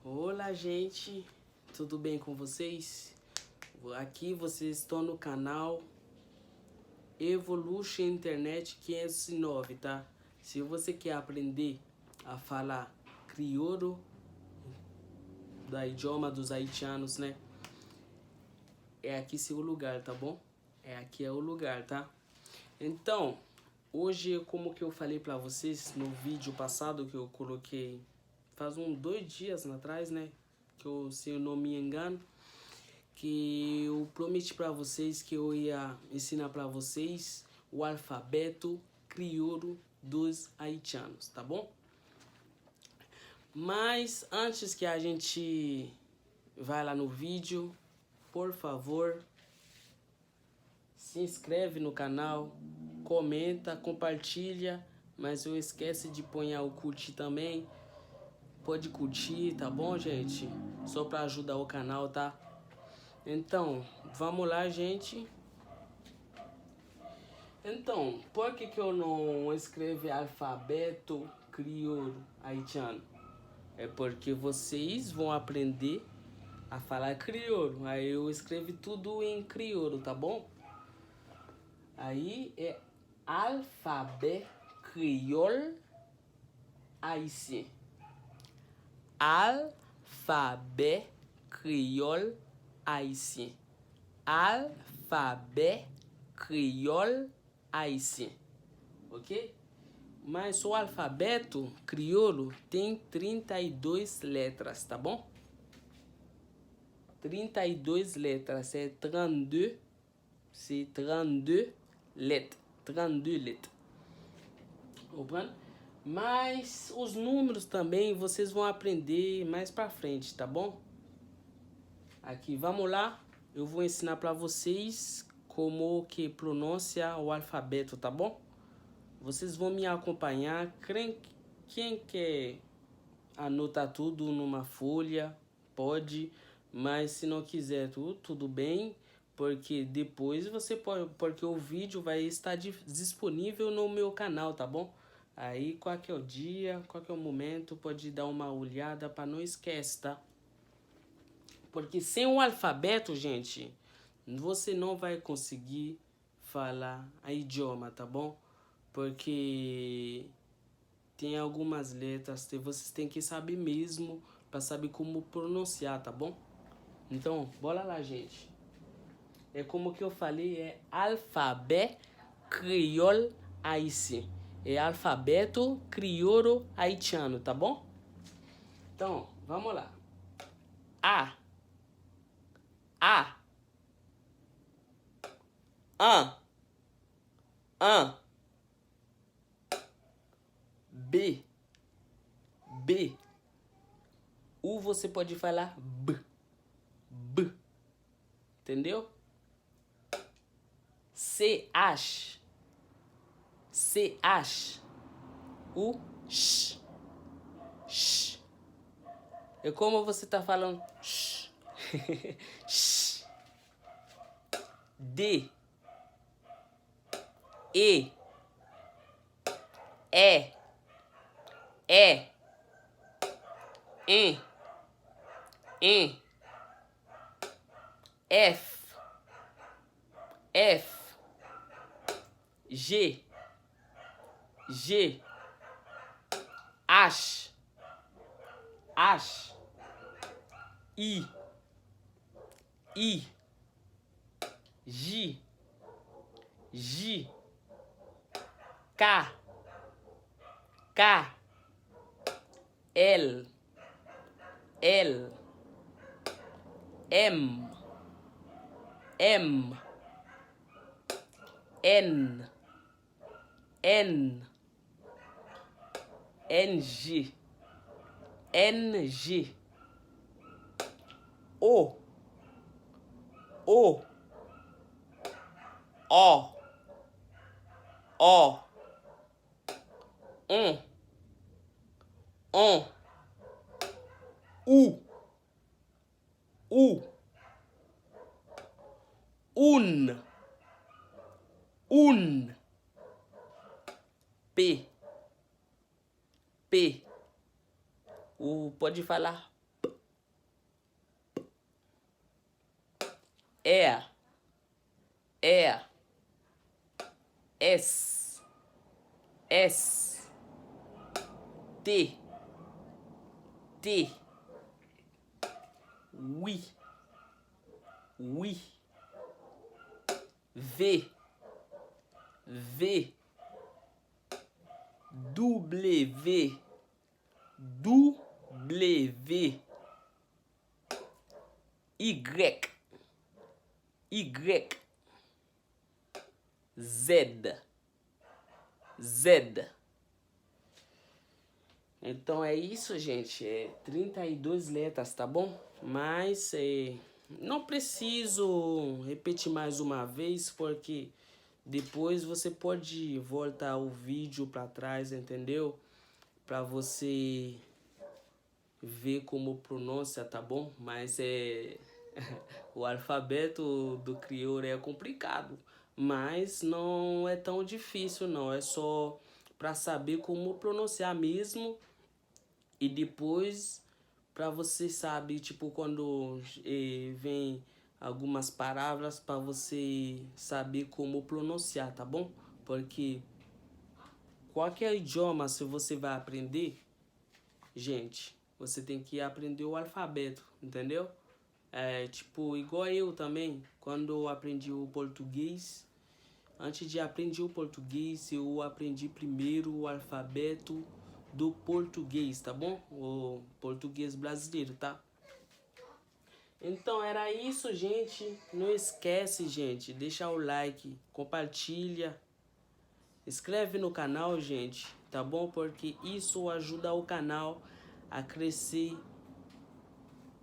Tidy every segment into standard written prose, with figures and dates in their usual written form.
Olá, gente, tudo bem com vocês? Aqui vocês estão no canal Evolution Internet 509, tá? Se você quer aprender a falar crioulo, da idioma dos haitianos, né? É aqui seu lugar, tá bom? Aqui é o lugar, tá? Então, hoje, como que eu falei pra vocês no vídeo passado que eu coloquei faz 2 dias atrás, né? Que eu, se eu não me engano, que eu prometi pra vocês que eu ia ensinar pra vocês o alfabeto crioulo dos haitianos, tá bom? Mas antes que a gente vá lá no vídeo, por favor, se inscreve no canal, comenta, compartilha, mas não esquece de pôr o curtir também. Pode curtir, tá bom, gente? Só pra ajudar o canal, tá? Então, vamos lá, gente. Então, por que eu não escrevo alfabeto crioulo haitiano? É porque vocês vão aprender a falar crioulo. Aí eu escrevo tudo em crioulo, tá bom? Aí é alfabeto crioulo haïtien. Alphabet créole haïtien. Alphabet créole haïtien. Ok? Mas o alfabeto crioulo tem 32 letras, tá bom? 32 letras, é 32. C'est 32 lettres. 32 lettres. Compreende? Mas os números também vocês vão aprender mais pra frente, tá bom? Aqui, vamos lá. Eu vou ensinar pra vocês como que pronuncia o alfabeto, tá bom? Vocês vão me acompanhar. Quem quer anotar tudo numa folha, pode. Mas se não quiser tudo bem. Porque depois você pode... Porque o vídeo vai estar disponível no meu canal, tá bom? Aí, qualquer dia, qualquer momento, pode dar uma olhada para não esquecer, tá? Porque sem o alfabeto, gente, você não vai conseguir falar a idioma, tá bom? Porque tem algumas letras que vocês têm que saber mesmo para saber como pronunciar, tá bom? Então, bora lá, gente. É como que eu falei, é alfabeto crioulo haïtien. É alfabeto crioulo haitiano, tá bom? Então, vamos lá. A. An. B. U você pode falar B. Entendeu? CH. O sh. É como você tá falando sh. Sh. D. E. N. F. G. H. I. J. K. L. M. N. G. O. U. Un. P. Pode falar R, R, S, S, T, T, oui, oui, V, V, W, W, Y, Y, Z, Z. Então é isso, gente. É 32 letras, tá bom? Mas não preciso repetir mais uma vez, porque depois você pode voltar o vídeo para trás, entendeu? Para você ver como pronuncia, tá bom? Mas o alfabeto do crioulo é complicado, mas não é tão difícil, não. É só para saber como pronunciar mesmo. E depois, para você saber, tipo, quando vem algumas palavras, para você saber como pronunciar, tá bom? Porque qualquer idioma, se você vai aprender, gente, você tem que aprender o alfabeto, entendeu? Tipo, igual eu também, quando eu aprendi o português, antes de aprender o português, eu aprendi primeiro o alfabeto do português, tá bom? O português brasileiro, tá? Então era isso, gente. Não esquece, gente, deixa o like, compartilha, inscreve no canal, gente, tá bom? Porque isso ajuda o canal a crescer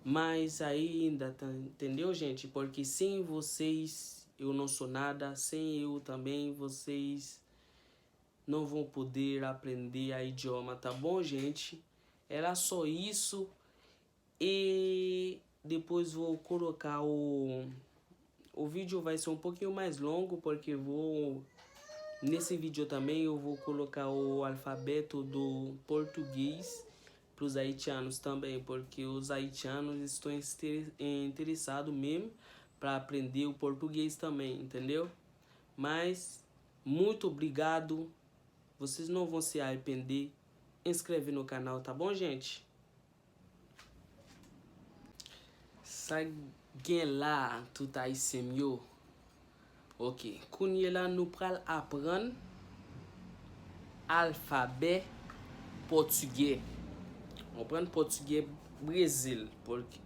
mais ainda, tá? Entendeu, gente? Porque sem vocês eu não sou nada, sem eu também vocês não vão poder aprender a idioma, tá bom, gente? Era só isso. E depois vou colocar o vídeo vai ser um pouquinho mais longo, porque nesse vídeo também eu vou colocar o alfabeto do português para os haitianos também, porque os haitianos estão interessados mesmo para aprender o português também, entendeu? Mas muito obrigado. Vocês não vão se arrepender. Inscreve no canal, tá bom, gente? Sa gen la tout haïtien yo. Ok. Kounye la nou pral apren alphabet portugais. On prend portugais Brésil.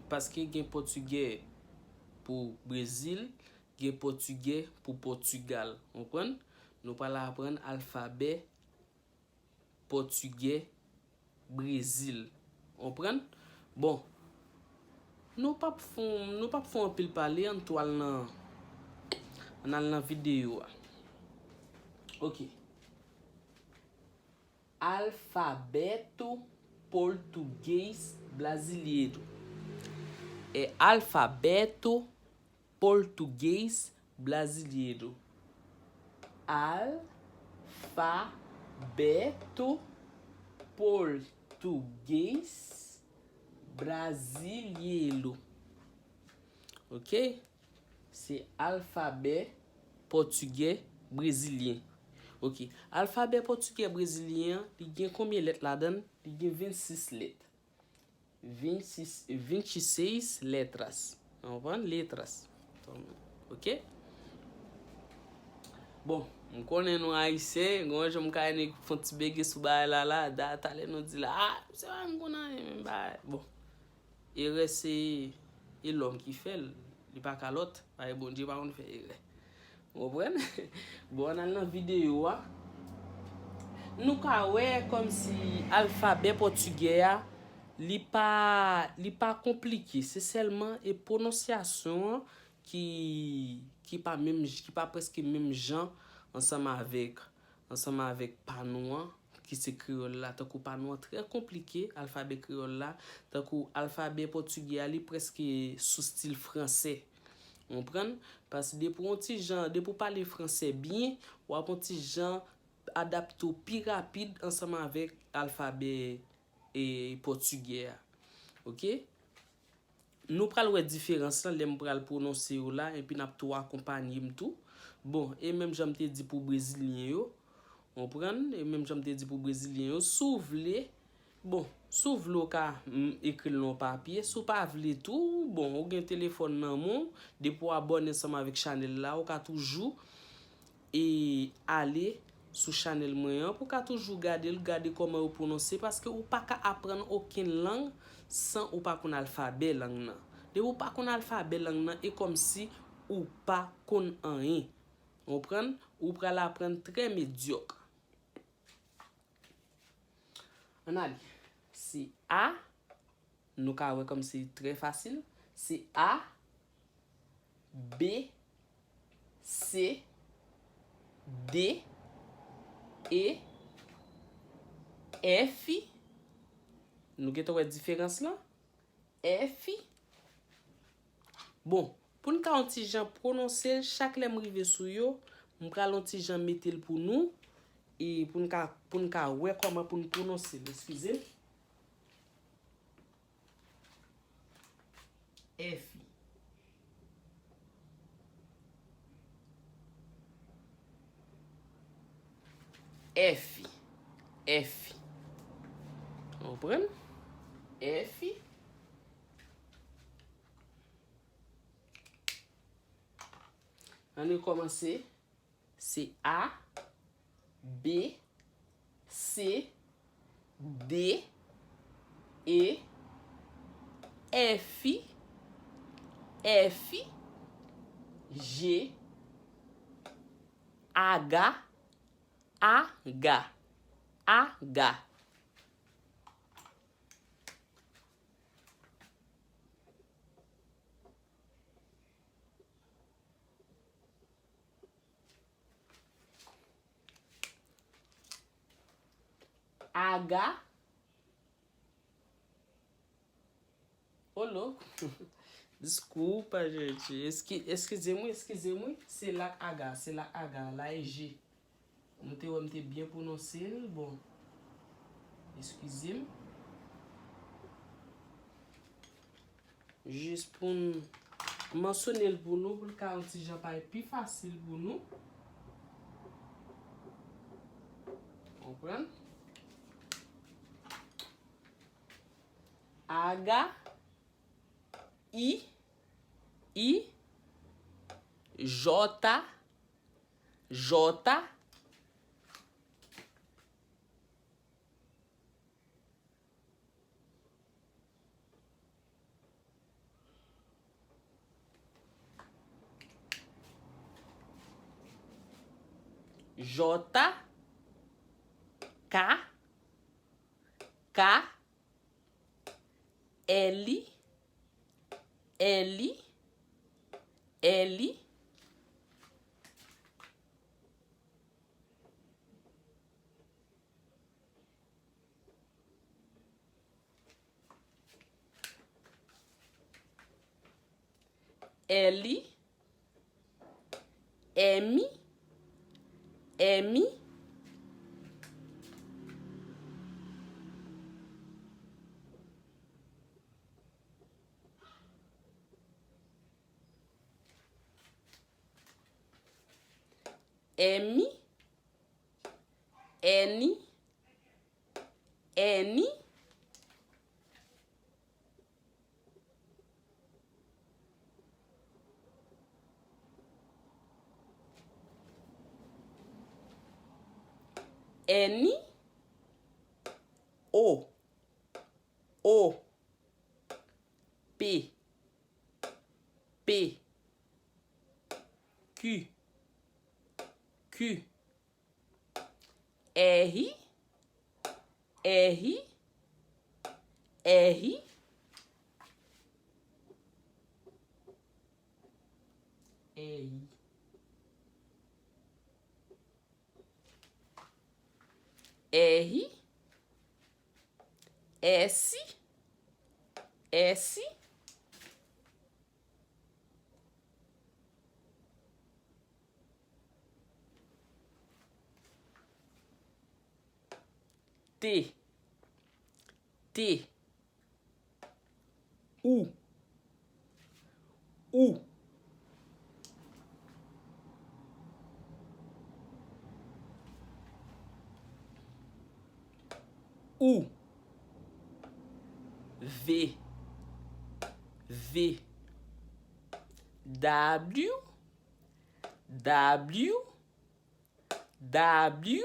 Parce que gen portugais pour Brésil, gen portugais pour Portugal. On prend? Nou pral apren alphabet portugais Brésil. On prend? Bon. Nou pa fon pil pale an toal nan video. Ok. Alfabeto português brasileiro. É alfabeto português brasileiro. Alfabeto português brasileiro. Ok? C'est alphabet portugais brésilien. Ok. Alphabet portugais brésilien, il y a combien de lettres là-dedans? Il y a 26 lettres. 26 letras. On va letras. Ok? Bon, m konen nou haïtien, gwen jom ka ene fonti bege sou bay la, da tale nou di la, se wa m konan, bon. E rese, e l'homme ki fel, li pa kalot, pa e bon di pa kon fe e re. Wopren? Bon, nan video a, nou ka we kom si alphabet portugais li pa komplike, se selman e prononciasyon ki pa preske même jan ensemble avec panou qui se créole là, tant que panou très compliqué, alphabet créole là, tant que alphabet portugais li presque sous style français. On prend parce que pour parler français bien, ou un petit gens adapté plus rapide ensemble avec alphabet et portugais. OK? nous pral wè différence là, les pral prononcer yo là, et puis n'a tout accompagner tout. Bon, et même j'aime te dit pour brésilien yo, on prend, et même j'aime te dit pour brésilien yo, souvle, bon, souvle ka écrit non papier, sou pas vle tout, bon, ou gen téléphone nan mon, de pour abonner ensemble avec Chanel là, ou ka toujours et aller sur Chanel moyen pour ka toujours garder comment vous prononcer parce que ou pas ka apprendre aucune langue sans ou pas qu'on alphabet langue nan. De ou pas qu'on alphabet langue nan et comme si ou pas qu'on rien. On prend ou pral apprendre très médiocre. On a dit c'est A, nous ka wè comme c'est très facile, c'est A B C D E F. Nous avons une différence là. F. Bon, pour nous un petit gens prononcer chaque lettre rive sou yo, nous pral un petit gens mettre pour nous et pour nous ouais comment pour nous prononcer. Excusez. F. F. F. On prend F. On a commencé. C'est A, B, C, D, E, F, F, G, H, H, H. H. Ô louco. Desculpa, gente. Excusez-moi. C'est la H. C'est la H. Là est G. Nous te bien prononcé. Bon. Excusez-moi. Juste pour mentionner pour nous, pour que si j'en parle plus facile pour nous. Comprendre? H, I, J, K, L, M, N, O, P, Q, R, S, T, U, U, V, V, W, W, W, W,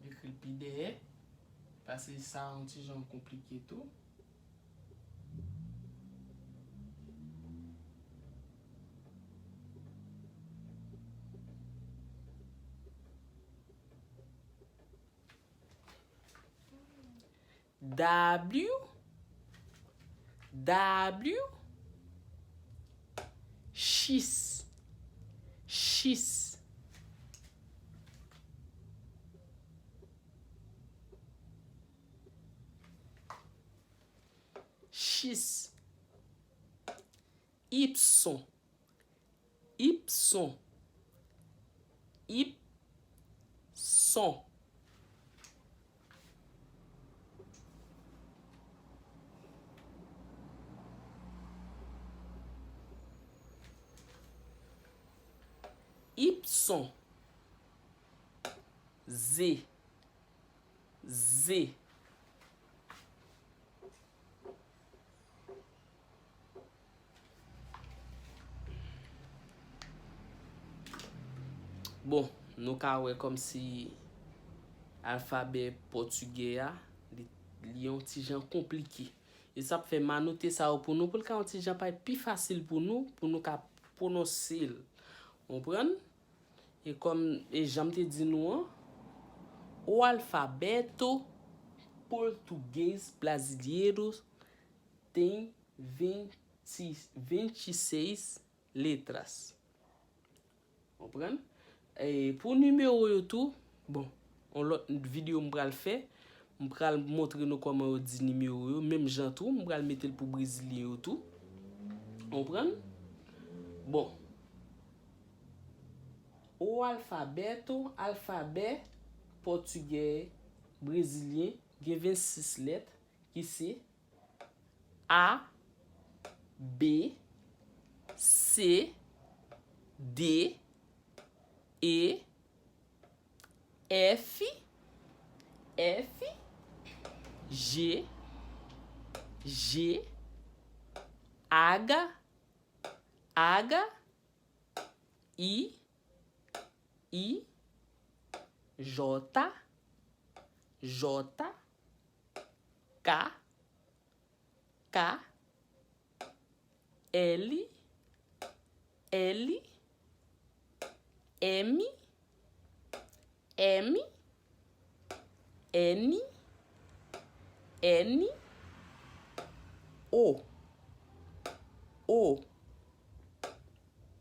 écrit PDE, parce que ça un petit genre compliqué tout. W, W, X, X, X, Y, Y, Y, Y, Z, Z, bon, nou ka wè kom si alphabet portugais a, li yon ti jan komplike. E sa pou fè manote sa ou pou nou, pou l'ka yon ti jan pa et pi fasil pou nou ka pronosil. Kompren? E kom, e jam te di nou an, o alfabeto português brasileiro tem 26 letras. Kompren? E pou numéro yo tout, bon, on lot vidéo m'bral fè, m'bral montre nou comment yo di numéro yo, même jan tout, m'bral mette pour brésilien yo tout. Kompren? Bon. O alphabet portugais brésilien gen 26 lettres qui c'est A, B, C, D, E, F, G, H, I, J, K, L, M, N, O,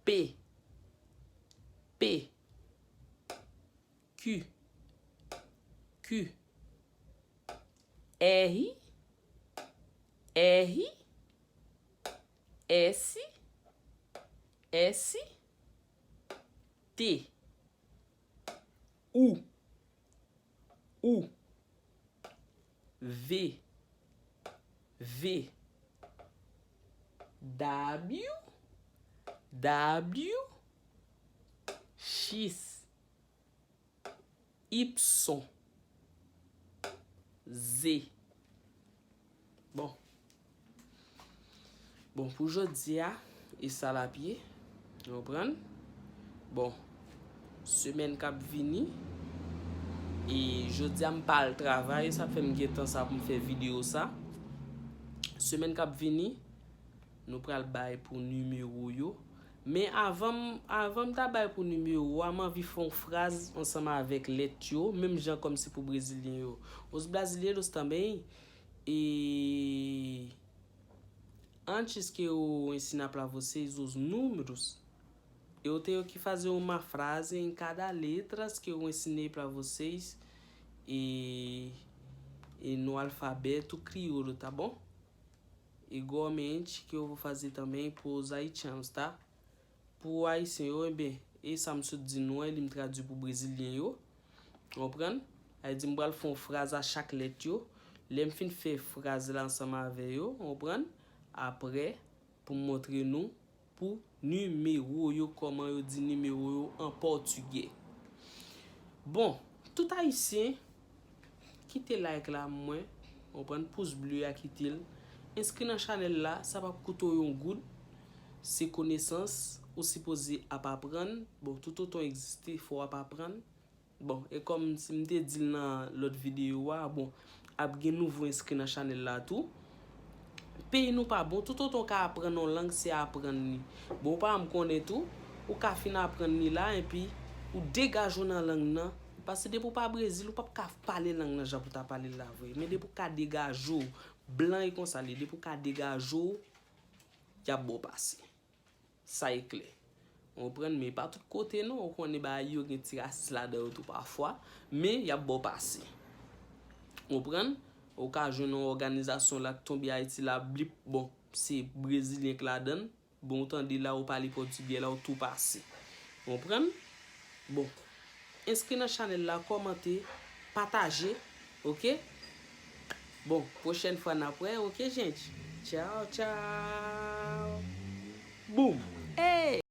P, Q, R, S, T, U, V, W, X, Y, Z. Bon, pour aujourd'hui, et ça la pied. Vous comprenez? Bon, semaine cap vini. Et jeudi, je parle travail. Ça fait un temps ça pour me faire vidéo ça. Semaine cap vini, nous pral bail pour numéro yo. Mais avant ta bail pour numéro, on envie faire une phrase ensemble avec lettre yo, même gens comme si pour brésilien yo. Os brasileiros também e antes que eu ensinar para vocês os números, eu tenho que fazer uma frase em cada letra que eu ensinei para vocês e no alfabeto crioulo, tá bom? igualmente que eu vou fazer também para os haitianos, tá? Pour haïtien yo, bem, e ça me dit non, il me traduit pour brésilien yo. Comprendre? Elle dit m'bral font phrase à chaque lettre yo. L'aime fin fait phrase là ensemble avec yo, comprendre? Après pour montrer nous pour numéro yo comment yo dit numéro yo en portugais. Bon, tout haïtien quittez like là moi, comprendre pouce bleu à quitter. Inscrit dans channel là, ça va coûter un good. C'est connaissance ou supposé à pas apprendre. Bon, tout autant exister, faut à pas apprendre. Bon, et comme si m'te dit dans l'autre vidéo, bon, ap gen nouveau inscrit dans channel là tout. Pays nous pas bon, tout autant qu'à apprendre une langue, c'est apprendre ni. Bon, pas me connaît tout, ou qu'à fin apprendre ni là et puis ou dégager dans langue nan. Parce que depuis pas Brésil, ou pas parler langue nan, pour ta parler là vrai. Mais depuis qu'à dégager blanc et comme ça, depuis qu'à dégager y a beau passer. Ça est clair. On prend mais pas tout côté non, on connaît ba yo gen ti raciste là dedans tout parfois, mais y a beau passer. On prend occasion une organisation là tombe Haïti là blip bon, c'est brésilien qui la donne. Bon tande là ou parler portugais là ou tout passer. On prend bon. Inscrit dans channel là, commentez, partagez, OK? Bon, prochaine fois après, OK, gente? Ciao, ciao. Boom. Hey!